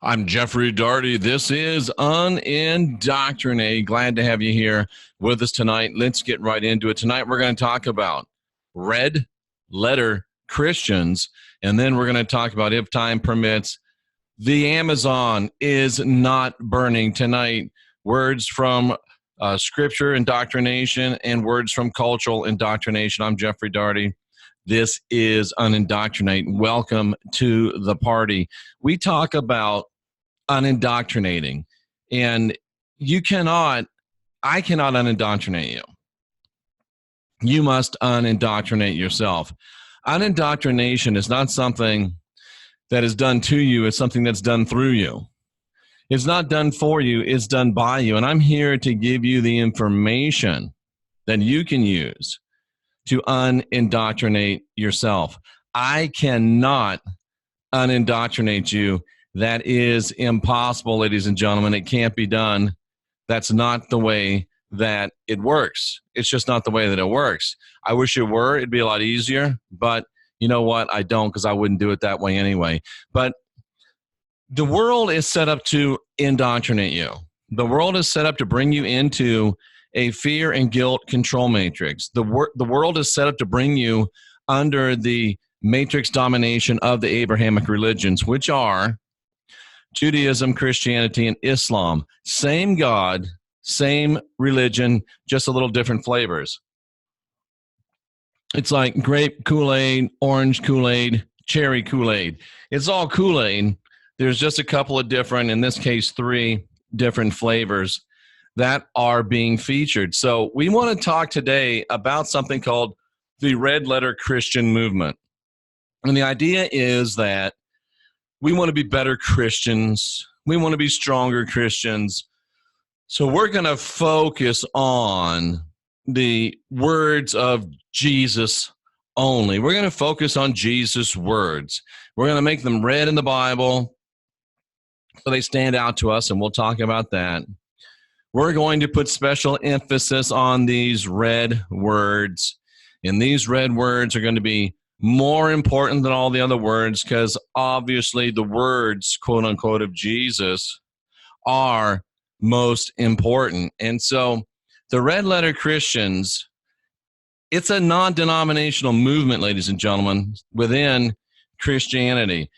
I'm Jeffrey Daugherty. This is Unindoctrinate. Glad to have you here with us tonight. Let's get right into it. Tonight we're going to talk about red letter Christians, and then we're going to talk about, if time permits, the Amazon is not burning tonight. Words from scripture indoctrination and words from cultural indoctrination. I'm Jeffrey Daugherty. This is Unindoctrinate. Welcome to the party. We talk about unindoctrinating, and I cannot unindoctrinate you. You must unindoctrinate yourself. Unindoctrination is not something that is done to you. It's something that's done through you. It's not done for you. It's done by you. And I'm here to give you the information that you can use to unindoctrinate yourself. I cannot unindoctrinate you. That is impossible, ladies and gentlemen. It can't be done. That's not the way that it works. It's just not the way that it works. I wish it were. It'd be a lot easier. But you know what? I don't, because I wouldn't do it that way anyway. But the world is set up to indoctrinate you. The world is set up to bring you into a fear and guilt control matrix. The world is set up to bring you under the matrix domination of the Abrahamic religions, which are Judaism, Christianity, and Islam. Same God, same religion, just a little different flavors. It's like grape Kool-Aid, orange Kool-Aid, cherry Kool-Aid. It's all Kool-Aid. There's just a couple of different, in this case, 3 different flavors that are being featured. So we want to talk today about something called the Red Letter Christian Movement. And the idea is that we want to be better Christians. We want to be stronger Christians. So we're going to focus on the words of Jesus only. We're going to focus on Jesus' words. We're going to make them read in the Bible so they stand out to us, and we'll talk about that. We're going to put special emphasis on these red words, and these red words are going to be more important than all the other words, because obviously the words, quote unquote, of Jesus are most important. And so the Red Letter Christians, it's a non-denominational movement, ladies and gentlemen, within Christianity.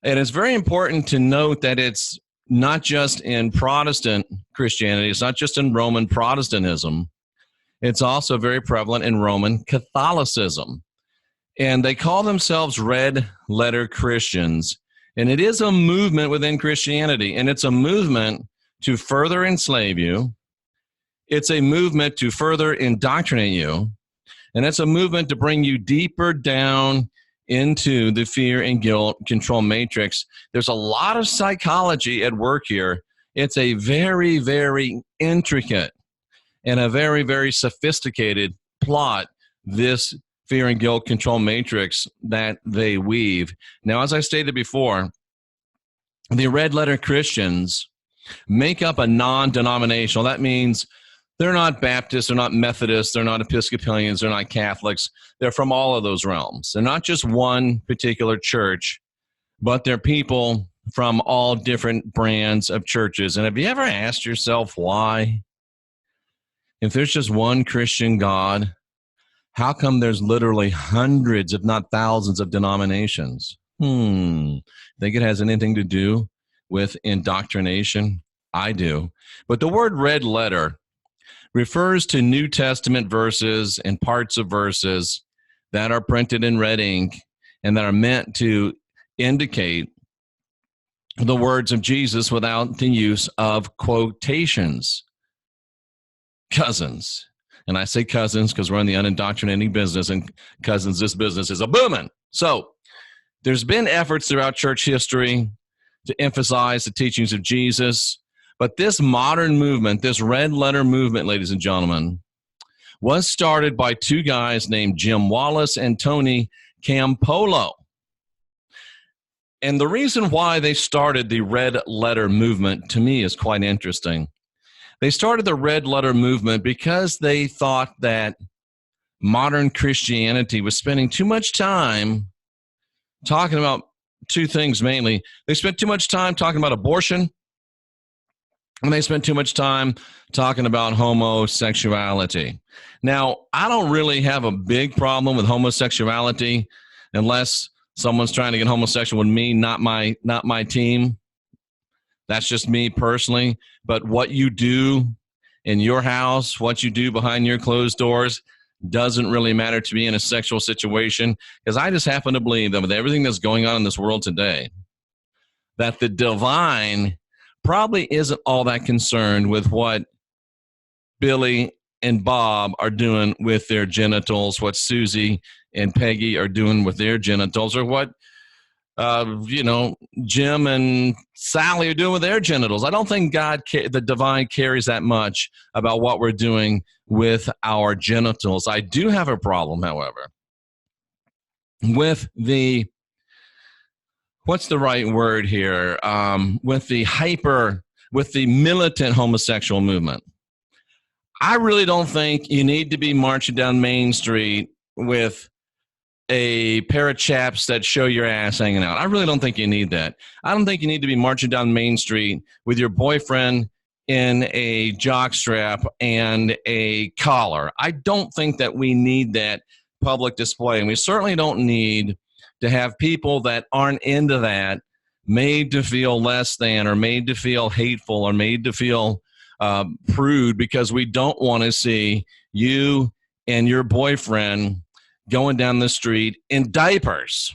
And it's very important to note that it's not just in Protestant Christianity, it's not just in Roman Protestantism, it's also very prevalent in Roman Catholicism. And they call themselves Red Letter Christians. And it is a movement within Christianity. And it's a movement to further enslave you. It's a movement to further indoctrinate you. And it's a movement to bring you deeper down into the fear and guilt control matrix. There's a lot of psychology at work here. It's a very, very intricate and a very, very sophisticated plot, this fear and guilt control matrix that they weave. Now, as I stated before, the Red Letter Christians make up a non-denominational. That means they're not Baptists, they're not Methodists, they're not Episcopalians, they're not Catholics. They're from all of those realms. They're not just one particular church, but they're people from all different brands of churches. And have you ever asked yourself why? If there's just one Christian God, how come there's literally hundreds, if not thousands, of denominations? Think it has anything to do with indoctrination? I do. But the word red letter refers to New Testament verses and parts of verses that are printed in red ink and that are meant to indicate the words of Jesus without the use of quotations. Cousins. And I say cousins because we're in the unindoctrinating business, and cousins, this business is a booming. So there's been efforts throughout church history to emphasize the teachings of Jesus. But this modern movement, this red letter movement, ladies and gentlemen, was started by 2 guys named Jim Wallace and Tony Campolo. And the reason why they started the red letter movement, to me, is quite interesting. They started the red letter movement because they thought that modern Christianity was spending too much time talking about two things mainly. They spend too much time talking about abortion, and they spend too much time talking about homosexuality. Now, I don't really have a big problem with homosexuality unless someone's trying to get homosexual with me, not my team. That's just me personally. But what you do in your house, what you do behind your closed doors, doesn't really matter to me in a sexual situation, because I just happen to believe that with everything that's going on in this world today, that the divine probably isn't all that concerned with what Billy and Bob are doing with their genitals, what Susie and Peggy are doing with their genitals, or what Jim and Sally are doing with their genitals. I don't think the divine, cares that much about what we're doing with our genitals. I do have a problem, however, with the, what's the right word here? With the militant homosexual movement. I really don't think you need to be marching down Main Street with a pair of chaps that show your ass hanging out. I really don't think you need that. I don't think you need to be marching down Main Street with your boyfriend in a jockstrap and a collar. I don't think that we need that public display. And we certainly don't need to have people that aren't into that made to feel less than, or made to feel hateful, or made to feel prude, because we don't want to see you and your boyfriend going down the street in diapers.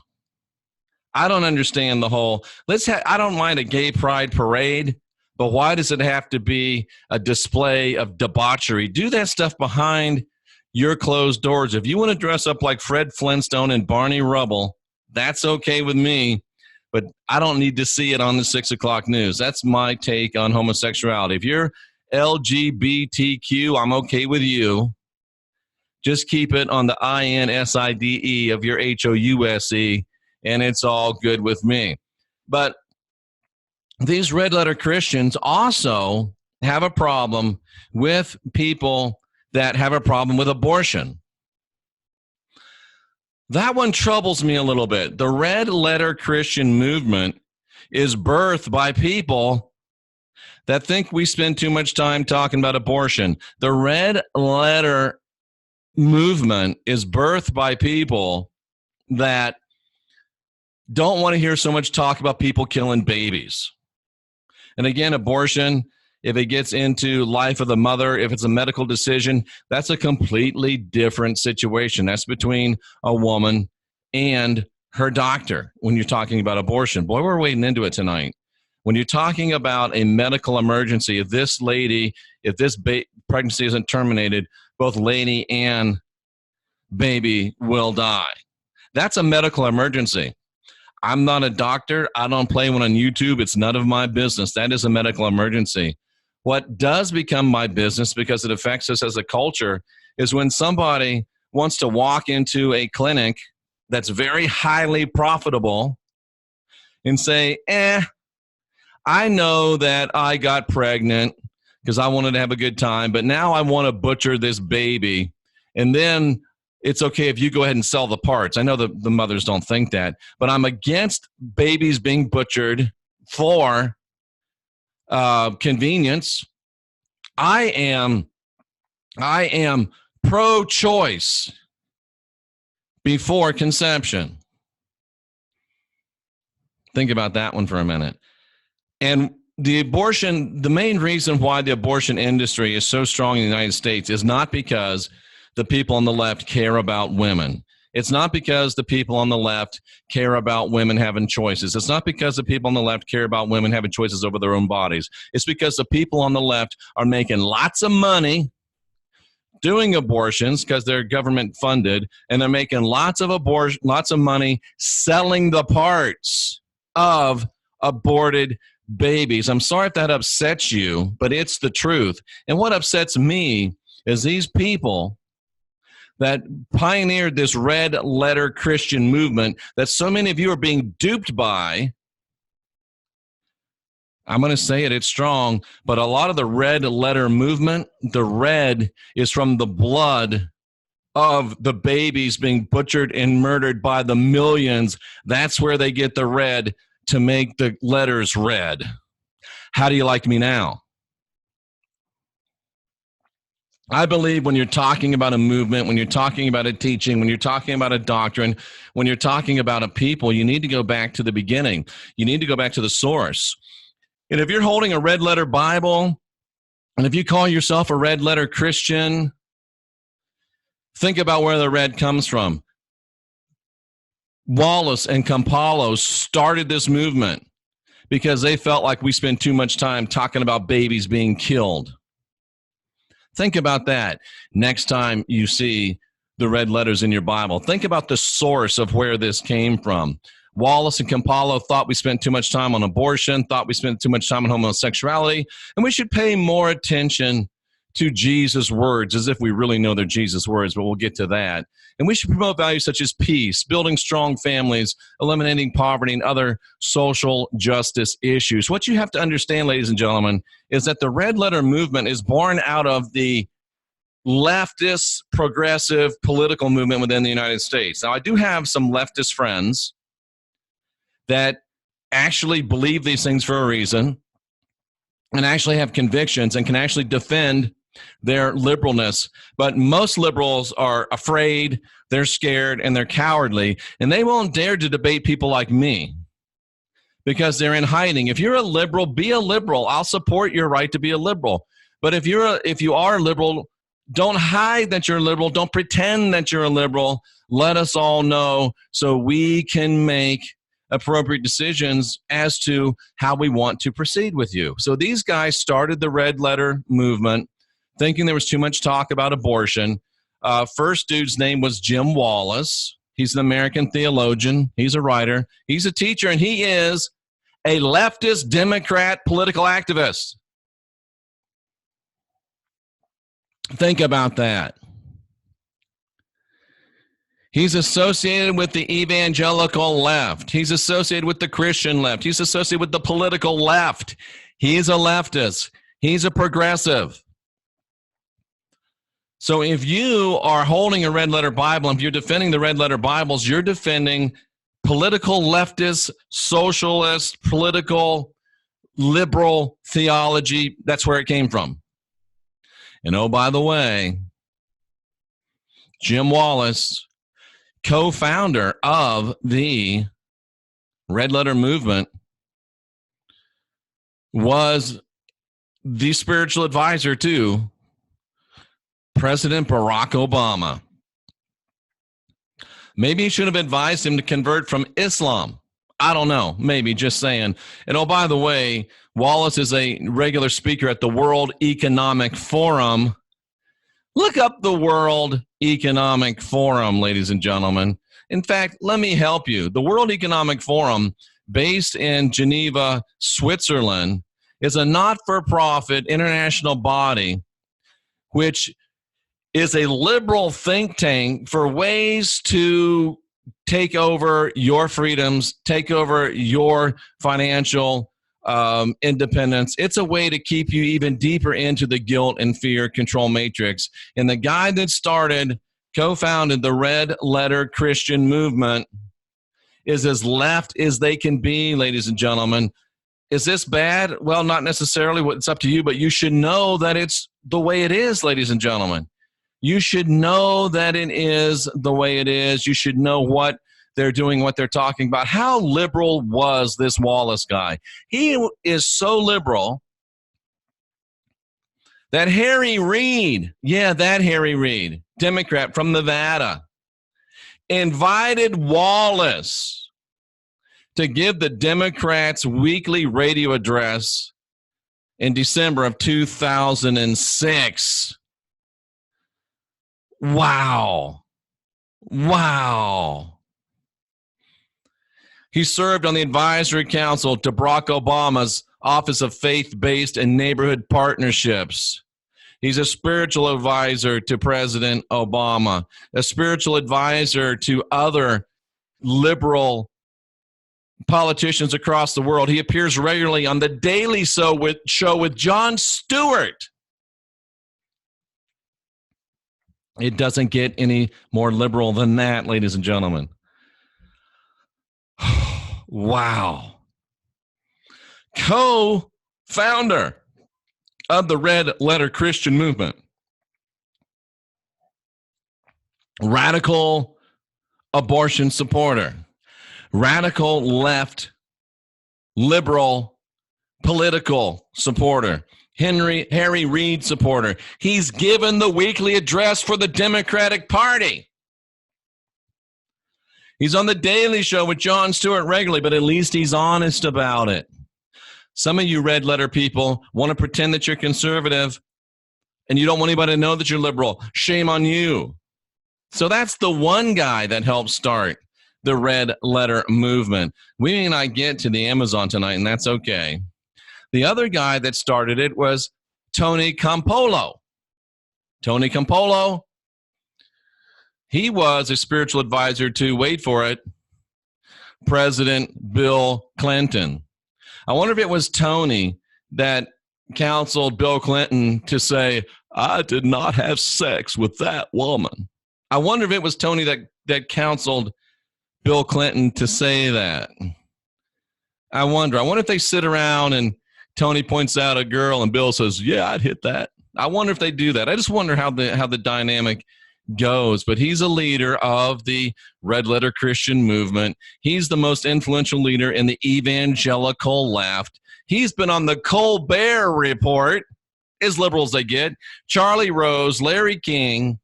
I don't understand the whole, I don't mind a gay pride parade, but why does it have to be a display of debauchery? Do that stuff behind your closed doors. If you want to dress up like Fred Flintstone and Barney Rubble, that's okay with me, but I don't need to see it on the 6 o'clock news. That's my take on homosexuality. If you're LGBTQ, I'm okay with you. Just keep it on the INSIDE of your HOUSE, and it's all good with me. But these red letter Christians also have a problem with people that have a problem with abortion. That one troubles me a little bit. The red letter Christian movement is birthed by people that think we spend too much time talking about abortion. The red letter movement is birthed by people that don't want to hear so much talk about people killing babies. And again, abortion, if it gets into life of the mother, if it's a medical decision, that's a completely different situation. That's between a woman and her doctor when you're talking about abortion. Boy, we're wading into it tonight. When you're talking about a medical emergency, if this pregnancy isn't terminated, both lady and baby will die. That's a medical emergency. I'm not a doctor. I don't play one on YouTube. It's none of my business. That is a medical emergency. What does become my business, because it affects us as a culture, is when somebody wants to walk into a clinic that's very highly profitable and say, I know that I got pregnant because I wanted to have a good time, but now I want to butcher this baby. And then it's okay if you go ahead and sell the parts. I know the mothers don't think that, but I'm against babies being butchered for convenience. I am pro-choice before conception. Think about that one for a minute. And the main reason why the abortion industry is so strong in the United States is not because the people on the left care about women. It's not because the people on the left care about women having choices. It's not because the people on the left care about women having choices over their own bodies. It's because the people on the left are making lots of money doing abortions because they're government funded, and they're making lots of money selling the parts of aborted babies. I'm sorry if that upsets you, but it's the truth. And what upsets me is these people that pioneered this red letter Christian movement that so many of you are being duped by. I'm going to say it, it's strong, but a lot of the red letter movement, the red is from the blood of the babies being butchered and murdered by the millions. That's where they get the red to make the letters red. How do you like me now? I believe when you're talking about a movement, when you're talking about a teaching, when you're talking about a doctrine, when you're talking about a people, you need to go back to the beginning. You need to go back to the source. And if you're holding a red letter Bible, and if you call yourself a red letter Christian, think about where the red comes from. Wallace and Campolo started this movement because they felt like we spent too much time talking about babies being killed. Think about that next time you see the red letters in your Bible. Think about the source of where this came from. Wallace and Campolo thought we spent too much time on abortion, thought we spent too much time on homosexuality, and we should pay more attention to Jesus' words, as if we really know they're Jesus' words, but we'll get to that. And we should promote values such as peace, building strong families, eliminating poverty, and other social justice issues. What you have to understand, ladies and gentlemen, is that the red letter movement is born out of the leftist, progressive political movement within the United States. Now, I do have some leftist friends that actually believe these things for a reason and actually have convictions and can actually defend their liberalness. But most liberals are afraid, they're scared, and they're cowardly, and they won't dare to debate people like me because they're in hiding. If you're a liberal, be a liberal. I'll support your right to be a liberal. But if you are a liberal, don't hide that you're a liberal. Don't pretend that you're a liberal. Let us all know so we can make appropriate decisions as to how we want to proceed with you. So these guys started the red letter movement thinking there was too much talk about abortion. First dude's name was Jim Wallace. He's an American theologian. He's a writer. He's a teacher, and he is a leftist Democrat political activist. Think about that. He's associated with the evangelical left. He's associated with the Christian left. He's associated with the political left. He's a leftist. He's a progressive. So if you are holding a red letter Bible, if you're defending the red letter Bibles, you're defending political leftist, socialist, political, liberal theology. That's where it came from. And oh, by the way, Jim Wallace, co-founder of the red letter movement, was the spiritual advisor to President Barack Obama. Maybe he should have advised him to convert from Islam. I don't know. Maybe, just saying. And oh, by the way, Wallace is a regular speaker at the World Economic Forum. Look up the World Economic Forum, ladies and gentlemen. In fact, let me help you. The World Economic Forum, based in Geneva, Switzerland, is a not-for-profit international body which is a liberal think tank for ways to take over your freedoms, take over your financial independence. It's a way to keep you even deeper into the guilt and fear control matrix. And the guy that co-founded the Red Letter Christian movement is as left as they can be, ladies and gentlemen. Is this bad? Well, not necessarily. It's up to you, but you should know that it's the way it is, ladies and gentlemen. You should know that it is the way it is. You should know what they're doing, what they're talking about. How liberal was this Wallace guy? He is so liberal that Harry Reid, Democrat from Nevada, invited Wallace to give the Democrats' weekly radio address in December of 2006. Wow. He served on the advisory council to Barack Obama's Office of Faith-Based and Neighborhood Partnerships. He's a spiritual advisor to President Obama, a spiritual advisor to other liberal politicians across the world. He appears regularly on The Daily Show with Jon Stewart. It doesn't get any more liberal than that, ladies and gentlemen. Wow. Co-founder of the Red Letter Christian movement. Radical abortion supporter. Radical left liberal political supporter. Harry Reid supporter. He's given the weekly address for the Democratic Party. He's on the Daily Show with Jon Stewart regularly, but at least he's honest about it. Some of you red letter people want to pretend that you're conservative and you don't want anybody to know that you're liberal. Shame on you. So that's the one guy that helped start the red letter movement. We may not get to the Amazon tonight, and that's okay. The other guy that started it was Tony Campolo. Tony Campolo, he was a spiritual advisor to, wait for it, President Bill Clinton. I wonder if it was Tony that counseled Bill Clinton to say, I did not have sex with that woman. I wonder if it was Tony that counseled Bill Clinton to say that. I wonder if they sit around and Tony points out a girl and Bill says, yeah, I'd hit that. I wonder if they do that. I just wonder how the dynamic goes. But he's a leader of the Red Letter Christian movement. He's the most influential leader in the evangelical left. He's been on the Colbert Report, as liberal as they get. Charlie Rose, Larry King,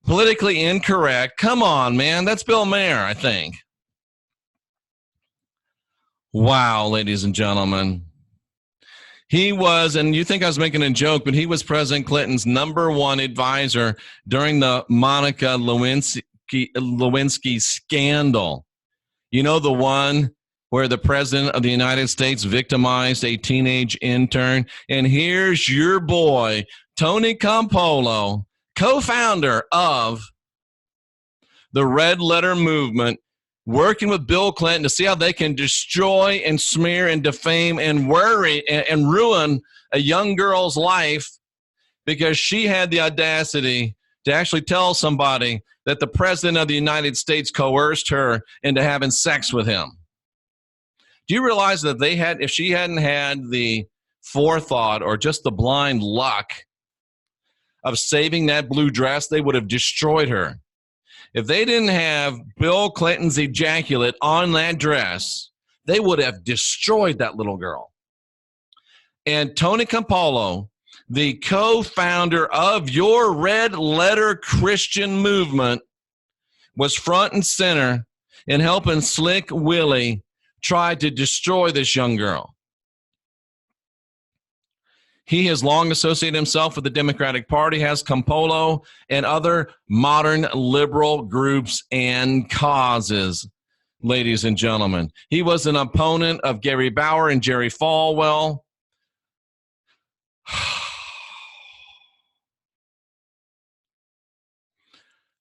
politically incorrect. Come on, man. That's Bill Maher, I think. Wow, ladies and gentlemen. He was, and you think I was making a joke, but he was President Clinton's #1 advisor during the Monica Lewinsky scandal. You know, the one where the President of the United States victimized a teenage intern. And here's your boy, Tony Campolo, co-founder of the Red Letter Movement, working with Bill Clinton to see how they can destroy and smear and defame and worry and ruin a young girl's life because she had the audacity to actually tell somebody that the President of the United States coerced her into having sex with him. Do you realize that if she hadn't had the forethought or just the blind luck of saving that blue dress, they would have destroyed her. If they didn't have Bill Clinton's ejaculate on that dress, they would have destroyed that little girl. And Tony Campolo, the co-founder of your Red Letter Christian movement, was front and center in helping Slick Willie try to destroy this young girl. He has long associated himself with the Democratic Party, has Campolo and other modern liberal groups and causes, ladies and gentlemen. He was an opponent of Gary Bauer and Jerry Falwell.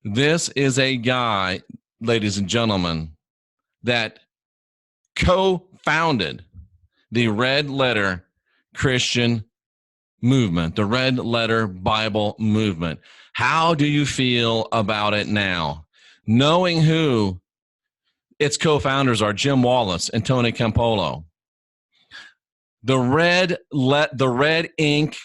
This is a guy, ladies and gentlemen, that co-founded the Red Letter Christian movement, the Red Letter Bible movement. How do you feel about it now? Knowing who its co-founders are, Jim Wallace and Tony Campolo. The red ink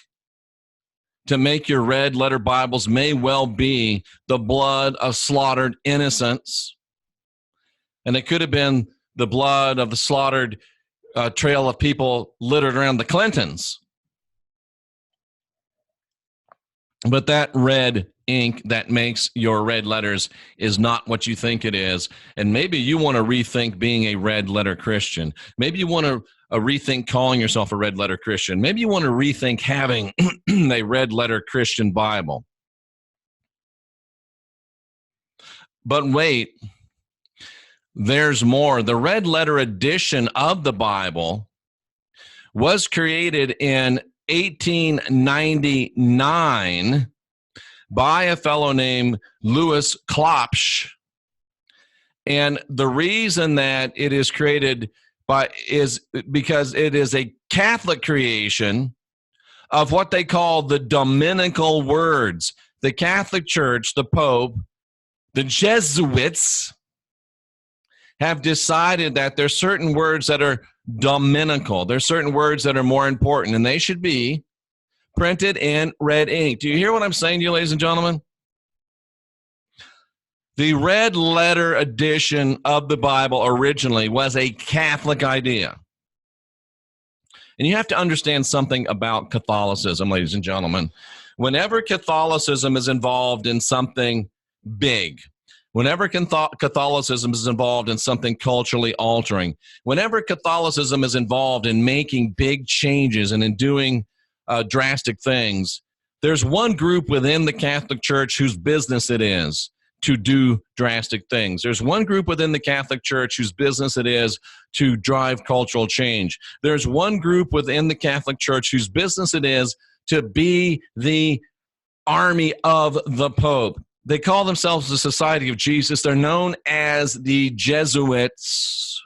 to make your red letter Bibles may well be the blood of slaughtered innocents. And it could have been the blood of the slaughtered trail of people littered around the Clintons. But that red ink that makes your red letters is not what you think it is. And maybe you want to rethink being a red letter Christian. Maybe you want to rethink calling yourself a red letter Christian. Maybe you want to rethink having a red letter Christian Bible. But wait, there's more. The red letter edition of the Bible was created in 1899 by a fellow named Louis Klopsch. And the reason that it is created is because it is a Catholic creation of what they call the Dominical words. the Catholic Church, the Pope, the Jesuits have decided that there's certain words that are dominical. There's certain words that are more important, and they should be printed in red ink. Do you hear what I'm saying to you, ladies and gentlemen? The red letter edition of the Bible originally was a Catholic idea. And you have to understand something about Catholicism, ladies and gentlemen. Whenever Catholicism is involved in something big, whenever Catholicism is involved in something culturally altering, whenever Catholicism is involved in making big changes and in doing drastic things, there's one group within the Catholic Church whose business it is to do drastic things. There's one group within the Catholic Church whose business it is to drive cultural change. There's one group within the Catholic Church whose business it is to be the army of the Pope. They call themselves the Society of Jesus. They're known as the Jesuits.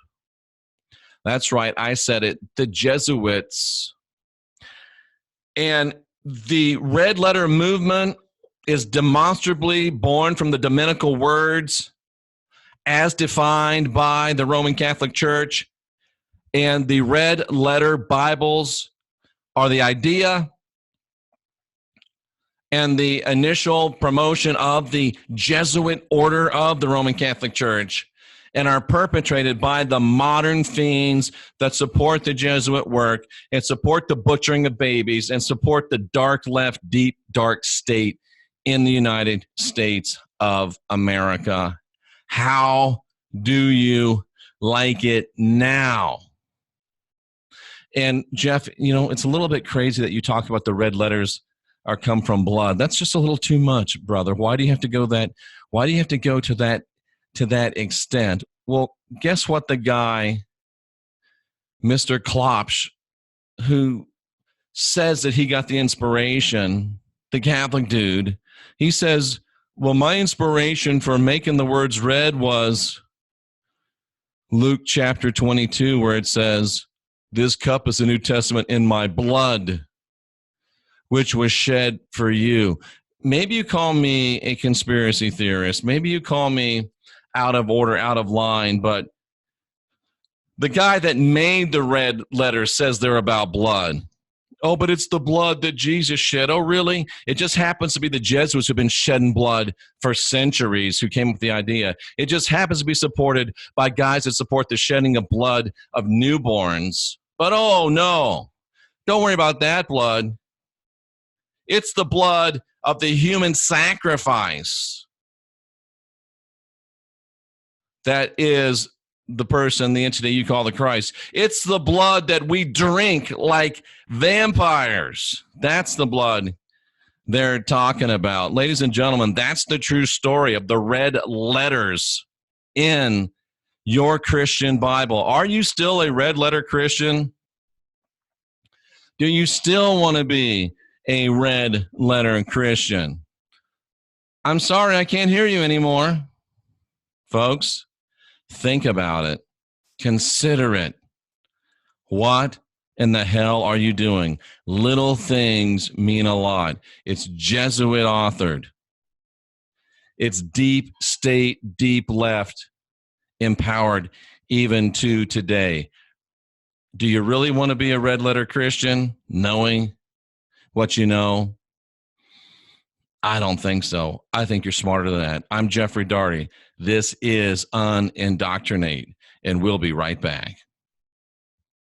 That's right, I said it, the Jesuits. And the red letter movement is demonstrably born from the dominical words as defined by the Roman Catholic Church. And the red letter Bibles are the idea and the initial promotion of the Jesuit order of the Roman Catholic Church, and are perpetrated by the modern fiends that support the Jesuit work and support the butchering of babies and support the dark left, deep, dark state in the United States of America. How do you like it now? And Jeff, it's a little bit crazy that you talk about the red letters are come from blood. That's just a little too much, brother. Why do you have to go that? Why do you have to go to that extent? Well, guess what? The guy, Mr. Klopsch, who says that he got the inspiration, the Catholic dude, he says, well, my inspiration for making the words red was Luke chapter 22, where it says, this cup is the New Testament in my blood, which was shed for you. Maybe you call me a conspiracy theorist. Maybe you call me out of order, out of line, but the guy that made the red letters says they're about blood. Oh, but it's the blood that Jesus shed. Oh, really? It just happens to be the Jesuits who've been shedding blood for centuries who came up with the idea. It just happens to be supported by guys that support the shedding of blood of newborns. But oh, no, don't worry about that blood. It's the blood of the human sacrifice that is the person, the entity you call the Christ. It's the blood that we drink like vampires. That's the blood they're talking about. Ladies and gentlemen, that's the true story of the red letters in your Christian Bible. Are you still a red letter Christian? Do you still want to be a red letter Christian? I'm sorry, I can't hear you anymore. Folks, think about it. Consider it. What in the hell are you doing? Little things mean a lot. It's Jesuit authored. It's deep state, deep left, empowered even to today. Do you really want to be a red letter Christian, knowing what you know? I don't think so. I think you're smarter than that. I'm Jeffrey Daugherty. This is Unindoctrinate, and we'll be right back.